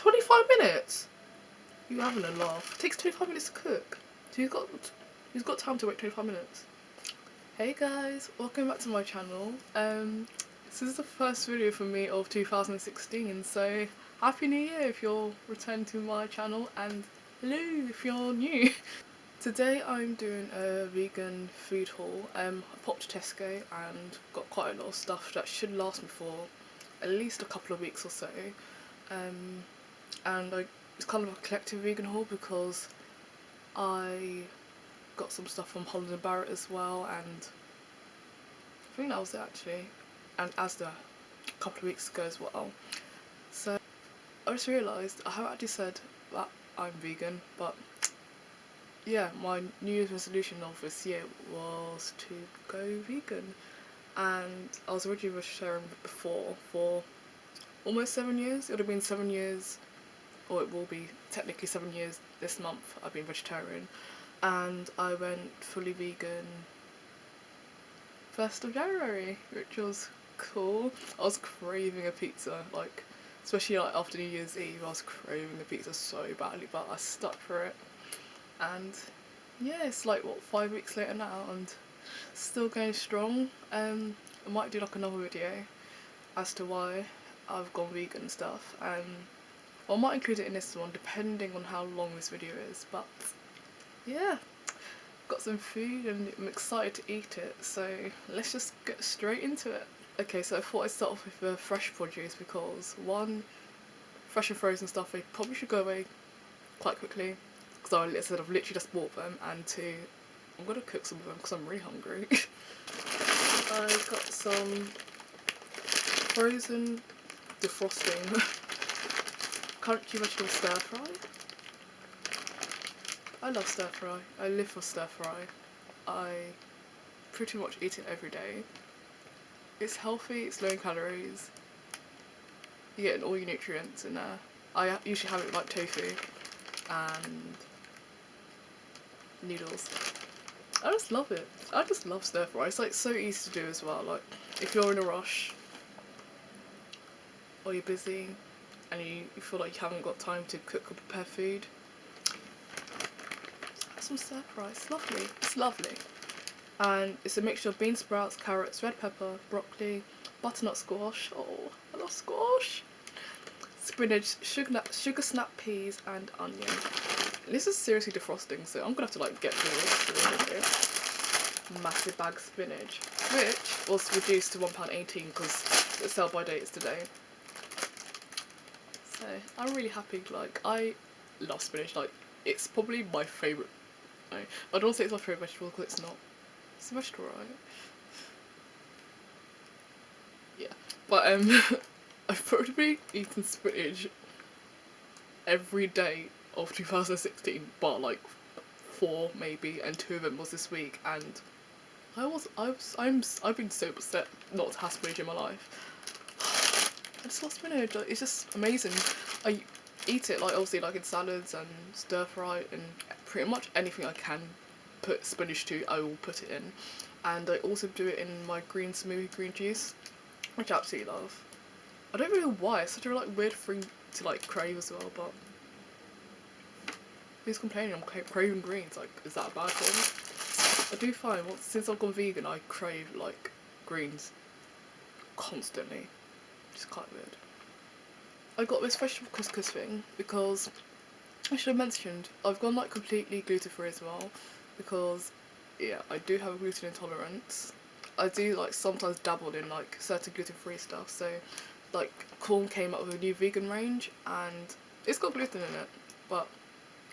25 minutes? You're having a laugh. It takes 25 minutes to cook. So he's got time to wait 25 minutes. Hey guys, welcome back to my channel. This is the first video for me of 2016, so Happy New Year if you're returning to my channel, and hello if you're new. Today I'm doing a vegan food haul. I popped to Tesco and got quite a lot of stuff that should last me for at least a couple of weeks or so. And it's kind of a collective vegan haul because I got some stuff from Holland & Barrett as well, and I think that was it actually, and Asda a couple of weeks ago as well. So I just realised I haven't actually said that I'm vegan, but yeah, my New Year's resolution of this year was to go vegan, and I was originally vegetarian before for almost 7 years. It would have been 7 years, or it will be technically 7 years this month I've been vegetarian, and I went fully vegan 1st of January, which was cool. I was craving a pizza, like especially like after New Year's Eve. I was craving a pizza so badly, but I stuck for it, and yeah, it's like what, 5 weeks later now and still going strong. I might do like another video as to why I've gone vegan and stuff, and I might include it in this one depending on how long this video is. But yeah, got some food and I'm excited to eat it, so let's just get straight into it. Okay, so I thought I'd start off with the fresh produce because one, fresh and frozen stuff, they probably should go away quite quickly because I've literally just bought them, and two, I'm gonna cook some of them because I'm really hungry. I got some frozen defrosting crunchy vegetable stir fry. I love stir fry. I live for stir fry. I pretty much eat it every day. It's healthy, it's low in calories. You get all your nutrients in there. I usually have it with like tofu and noodles. I just love it. I just love stir fry. It's like so easy to do as well. Like if you're in a rush or you're busy and you feel like you haven't got time to cook or prepare food, some stir fry. It's lovely. It's lovely. And it's a mixture of bean sprouts, carrots, red pepper, broccoli, butternut squash. Oh, I love squash. Spinach, sugar snap peas, and onion. This is seriously defrosting, so I'm gonna have to like get through this. Massive bag of spinach, which was reduced to £1.18 because the sell by date is today. So I'm really happy. Like, I love spinach. Like, it's probably my favourite. I don't want to say it's my favourite vegetable because it's not. It's a vegetable, right? Yeah, but I've probably eaten spinach every day of 2016, but like 4 maybe, and 2 of them was this week, and I've been so upset not to have spinach in my life. I just love spinach. Like, it's just amazing. I eat it like obviously like in salads and stir fry and pretty much anything I can put spinach to, I will put it in. And I also do it in my green smoothie green juice, which I absolutely love. I don't really know why, it's such a like weird thing to like crave as well, but who's complaining? I'm craving greens, like, is that a bad thing? I do find since I've gone vegan I crave like greens constantly. It's quite weird. I got this vegetable couscous thing because I should have mentioned I've gone like completely gluten free as well, because yeah, I do have a gluten intolerance. I do like sometimes dabble in like certain gluten free stuff, so like Corn came up with a new vegan range and it's got gluten in it, but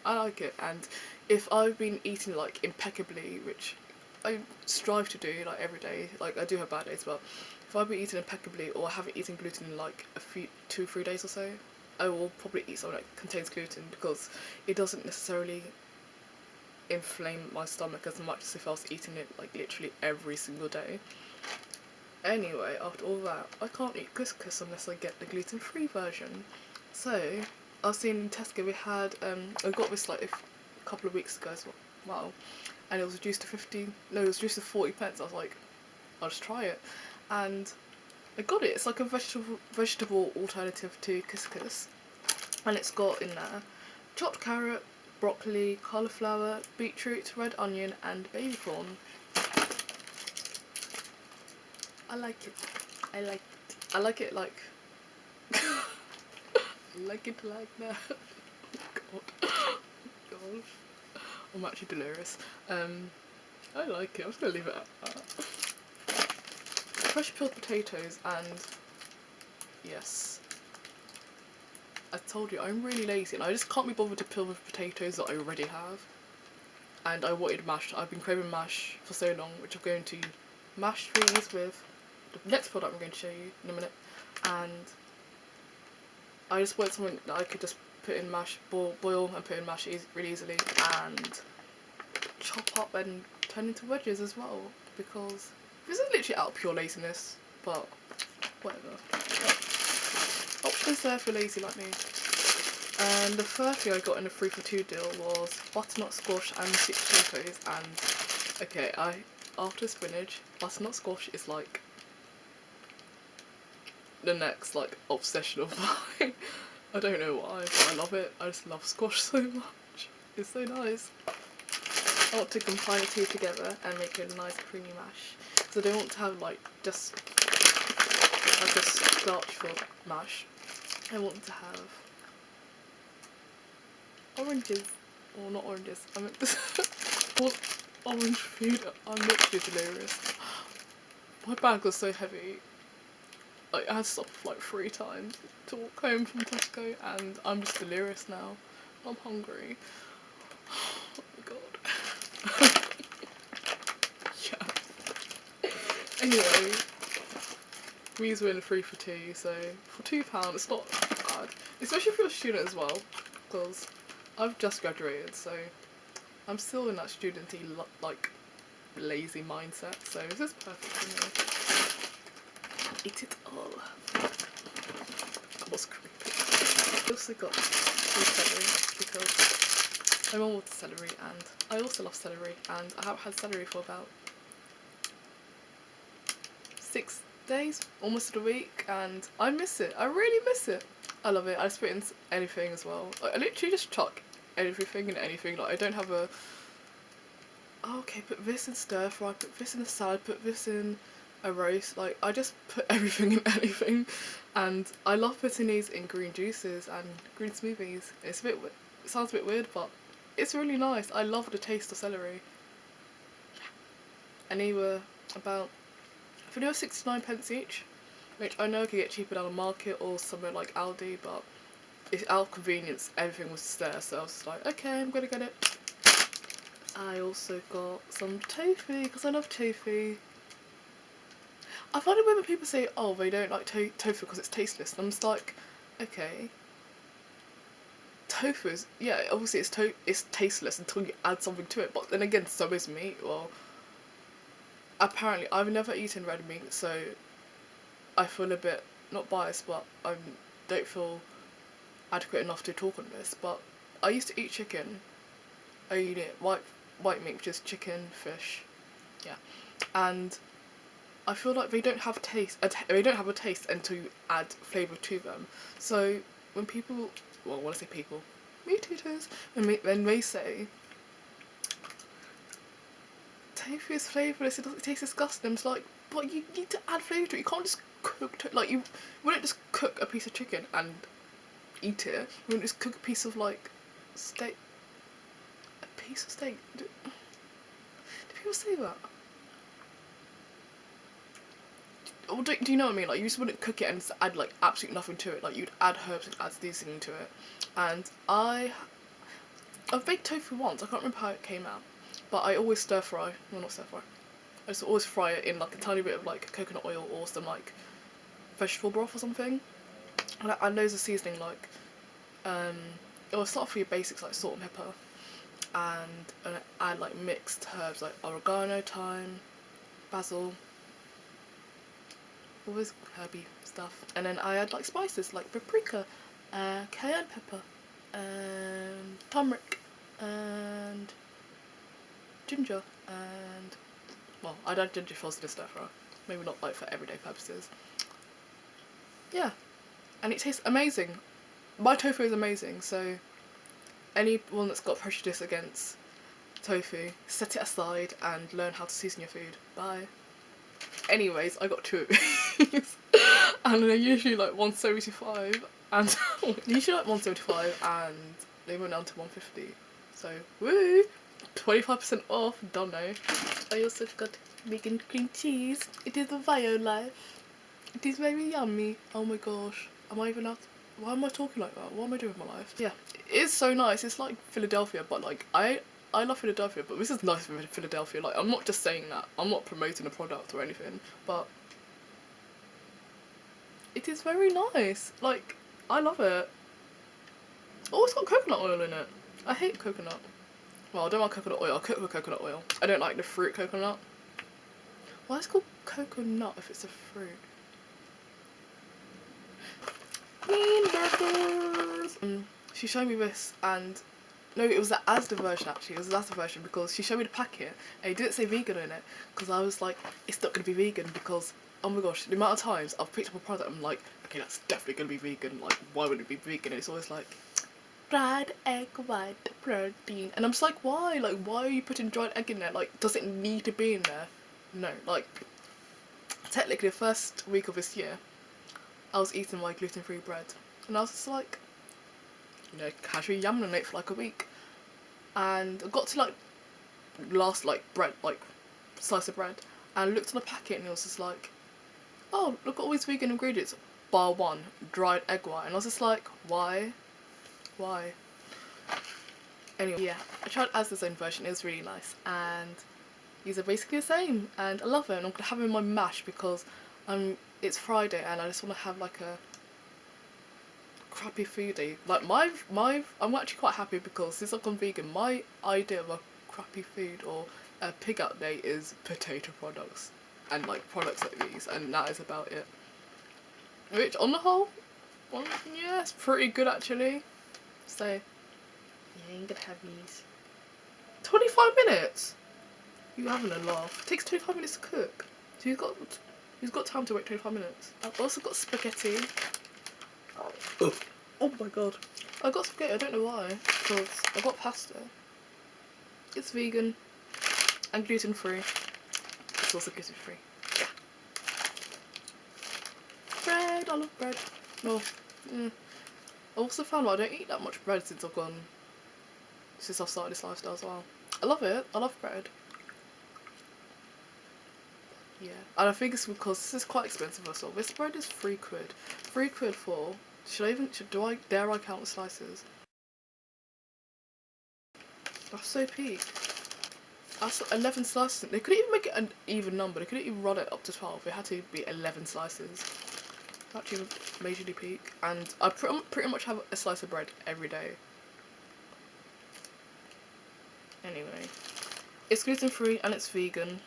I like it. And if I've been eating like impeccably, which I strive to do like every day, like I do have bad days, but if I've been eating impeccably or I haven't eaten gluten in like a few 2-3 days or so, I will probably eat something that contains gluten because it doesn't necessarily inflame my stomach as much as if I was eating it like literally every single day. Anyway, after all that, I can't eat couscous unless I get the gluten-free version. So I was seeing in Tesco we had I got this like a couple of weeks ago as well, and it was reduced to 40 pence. I was like, I'll just try it, and I got it. It's like a vegetable alternative to couscous, and it's got in there chopped carrot, broccoli, cauliflower, beetroot, red onion and baby corn. I like it. I like it. I like it like I like it like that. God. Gosh. I'm actually delirious. I like it. I'm just gonna leave it at that. Fresh peeled potatoes, and yes, I told you I'm really lazy and I just can't be bothered to peel with potatoes that I already have. And I wanted mash. I've been craving mash for so long, which I'm going to mash these with the next product I'm going to show you in a minute. And I just want something that I could just put in mash, boil and put in mash really easily, and chop up and turn into wedges as well, because this is literally out of pure laziness, but whatever. Options there for lazy like me. And the first thing I got in a 3 for 2 deal was butternut squash and sweet potatoes, and okay, after spinach, butternut squash is like the next like obsession of mine. I don't know why, but I love it. I just love squash so much. It's so nice. I want to combine the two together and make a nice creamy mash. So I don't want to have like just like a starch filled mash. I want to have oranges, or not oranges, I meant orange food. I'm literally delirious. My bag was so heavy, like I had to stop like 3 times to walk home from Tesco, and I'm just delirious now. I'm hungry. Oh my god. Yeah. Anyway, these were in 3 for 2, so for £2 it's not bad. Especially if you're a student as well, because I've just graduated, so I'm still in that studenty like lazy mindset, so this is perfect for me. Eat it all. That was creepy. I also got some celery because my mum wanted celery, and I also love celery, and I haven't had celery for about 6 days, almost a week, and I miss it. I really miss it. I love it. I just put in anything as well. I literally just chuck everything in anything. Like I don't have a okay, put this in stir fry, put this in a salad, put this in a roast. Like I just put everything in anything, and I love putting these in green juices and green smoothies. It's a bit it sounds a bit weird, but it's really nice. I love the taste of celery. Yeah. And they were about, I think they were 69p each, which I know I could get cheaper down the market or somewhere like Aldi, but it's out of convenience. Everything was there, so I was like, okay, I'm gonna get it. I also got some tofu because I love tofu. I find it when people say, oh, they don't like tofu because it's tasteless, and I'm just like, okay, tofu is, yeah, obviously it's tasteless until you add something to it, but then again, so is meat. Well, apparently I've never eaten red meat, so I feel a bit, not biased, but I don't feel adequate enough to talk on this, but I used to eat chicken. I eat it, white meat, which is chicken, fish, yeah, and I feel like they don't have they don't have a taste until you add flavour to them. So when people, well, when I say people, meat eaters, when they say tofu is flavourless, it doesn't taste disgusting, it's like, but you need to add flavour to it. You can't just cook like you wouldn't just cook a piece of chicken and eat it. You wouldn't just cook a piece of like steak. A piece of steak. Do people say that? Or do you know what I mean? Like you just wouldn't cook it and just add like absolutely nothing to it. Like you'd add herbs and add seasoning to it. And I've baked tofu once. I can't remember how it came out, but I always stir fry. Well, not stir fry. I just always fry it in like a tiny bit of like coconut oil or some like vegetable broth or something. And I add loads of seasoning, like it will start off with your basics like salt and pepper, and I add like mixed herbs like oregano, thyme, basil, all this herby stuff, and then I add like spices like paprika, cayenne pepper, and turmeric, and ginger, and well, I'd add ginger first to the stir fry, maybe not like for everyday purposes. Yeah, and it tastes amazing. my tofu is amazing, so anyone that's got prejudice against tofu, set it aside and learn how to season your food. Bye. Anyways, I got 2 of these and they're usually like 175 and usually like 175 and they went down to 150. So woo! 25% off, don't know. I also got vegan cream cheese. It is a bio life. It is very yummy. Oh my gosh. Am I even out? Why am I talking like that? What am I doing with my life? Yeah, it is so nice. It's like Philadelphia, but like I love Philadelphia, but this is nice for Philadelphia. Like, I'm not just saying that. I'm not promoting a product or anything, but it is very nice. Like, I love it. Oh, it's got coconut oil in it. I hate coconut. Well, I don't like coconut oil. I'll cook with coconut oil. I don't like the fruit coconut. Why is it called coconut if it's a fruit? Bean burgers! She showed me this and no, it was the Asda version actually. It was the Asda version because she showed me the packet and it didn't say vegan in it because I was like, it's not going to be vegan because, oh my gosh, the amount of times I've picked up a product and I'm like, okay, that's definitely going to be vegan. Like, why would it be vegan? And it's always like, dried egg white protein. And I'm just like, why? Like, why are you putting dried egg in there? Like, does it need to be in there? No, like, technically the first week of this year, I was eating my gluten-free bread. And I was just like, you know, casually yamming on it for like a week. And I got to like last like bread, like slice of bread, and I looked on the packet and it was just like, oh, look at all these vegan ingredients, bar 1, dried egg white. And I was just like, why? Why? Anyway, yeah, I tried Asda's own version, it was really nice, and these are basically the same, and I love it, and I'm gonna have it in my mash because it's Friday and I just want to have like a crappy food day. Like I'm actually quite happy because since I've gone vegan, my idea of a crappy food or a pig out day is potato products and like products like these, and that is about it. Which on the whole, well, yeah, it's pretty good actually. So yeah, I'm gonna have these. 25 minutes? You having a laugh? It takes 25 minutes to cook. So you've got time to wait 25 minutes. I've also got spaghetti. Oh my god. I got spaghetti, I don't know why. Because I got pasta. It's vegan. And gluten free. It's also gluten free. Yeah. Bread, I love bread. Well, I also found out I don't eat that much bread since I've started this lifestyle as well. I love it. I love bread. Yeah. And I think it's because this is quite expensive as well. This bread is £3. £3 for... dare I count the slices? That's so peak. That's 11 slices. They couldn't even make it an even number. They couldn't even run it up to 12. It had to be 11 slices. Actually, majorly peak. And I pretty much have a slice of bread every day. Anyway, it's gluten free and it's vegan.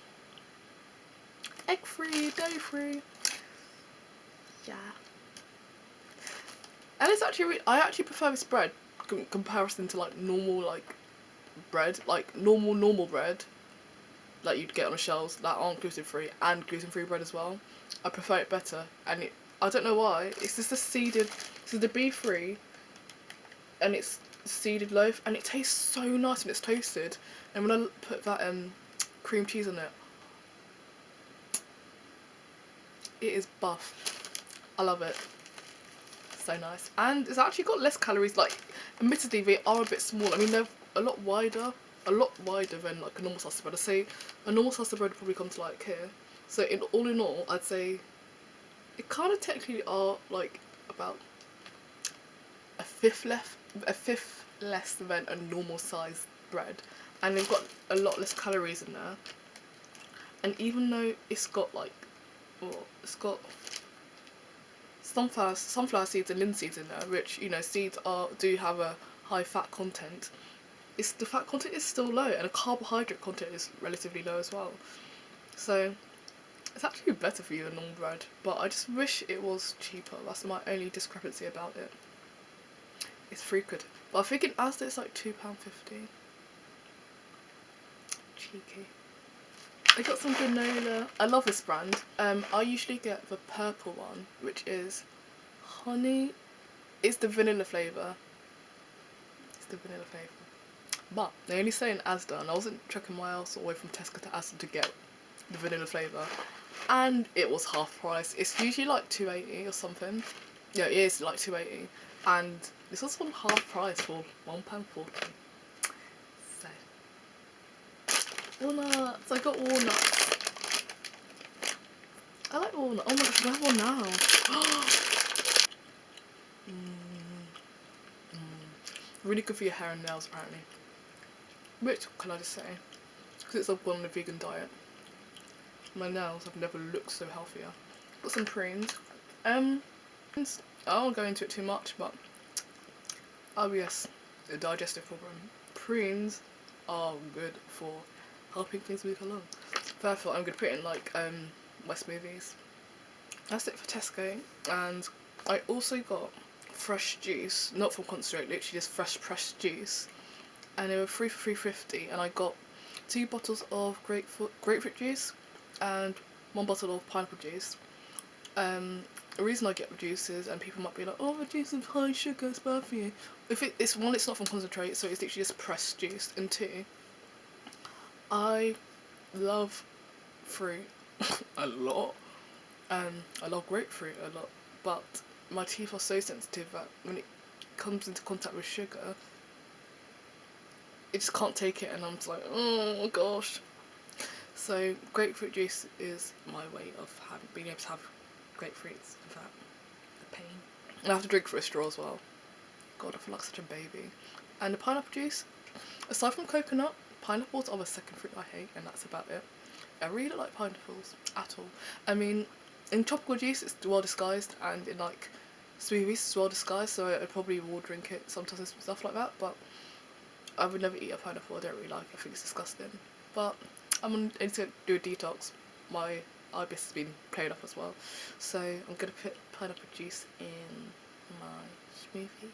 Egg free, dairy free. Yeah. And it's actually I actually prefer this bread in comparison to like normal like bread, like normal bread that you'd get on the shelves that aren't gluten free, and gluten free bread as well. I prefer it better, and I don't know why. It's just the seeded, so the beef free, and it's seeded loaf, and it tastes so nice when it's toasted. And when I put that cream cheese on it, it is buff. I love it. So nice, and it's actually got less calories. Like, admittedly, they are a bit small. I mean, they're a lot wider than like a normal slice of bread. I'd say a normal slice of bread would probably come to like here. So all in all, I'd say it kind of technically are like about a fifth less than a normal sized bread, and they've got a lot less calories in there. And even though it's got like, well, it's got sunflower seeds and linseeds in there, which, you know, seeds do have a high fat content. The fat content is still low, and the carbohydrate content is relatively low as well. So it's actually better for you than normal bread, but I just wish it was cheaper. That's my only discrepancy about it. It's £3. But I think in Asda it's like £2.50. Cheeky. I got some granola. I love this brand. I usually get the purple one, which is honey It's the vanilla flavour. It's the vanilla flavour. But they only say in Asda, and I wasn't trekking miles away from Tesco to Asda to get the vanilla flavour. And it was half price. It's usually like £2.80 or something. Yeah, it is like £2.80. And this was on half price for £1.40. So, walnuts. I got walnuts. I like walnuts. Oh my gosh, I have one now. Really good for your hair and nails, apparently. Which, can I just say, since I've gone on a vegan diet, my nails have never looked so healthier. Got some prunes. I won't go into it too much, but oh yes, the digestive problem. Prunes are good for helping things move along. Therefore, I'm gonna put it in like my smoothies. That's it for Tesco, and I also got fresh juice, not from concentrate, literally just fresh pressed juice, and they were 3 for £3.50, and I got 2 bottles of grapefruit juice and 1 bottle of pineapple juice. The reason I get the juices, and people might be like, oh, the juice is high sugar, it's bad for you. If it's one, it's not from concentrate, so it's literally just pressed juice, and 2, I love fruit a lot. I love grapefruit a lot, but my teeth are so sensitive that when it comes into contact with sugar, it just can't take it, and I'm just like, oh gosh. So grapefruit juice is my way of being able to have grapefruits without the pain. And I have to drink through a straw as well. God, I feel like such a baby. And the pineapple juice, aside from coconut, pineapples are the second fruit I hate, and that's about it. I really don't like pineapples at all. I mean, in tropical juice it's well disguised, and in like smoothies it's well disguised, so I probably will drink it sometimes and stuff like that, but I would never eat a pineapple. I don't really like it. I think it's disgusting. But I need to do a detox. My IBS has been playing up as well, so I'm gonna put pineapple juice in my smoothies,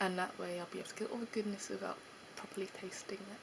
and that way I'll be able to get all the goodness without properly tasting it.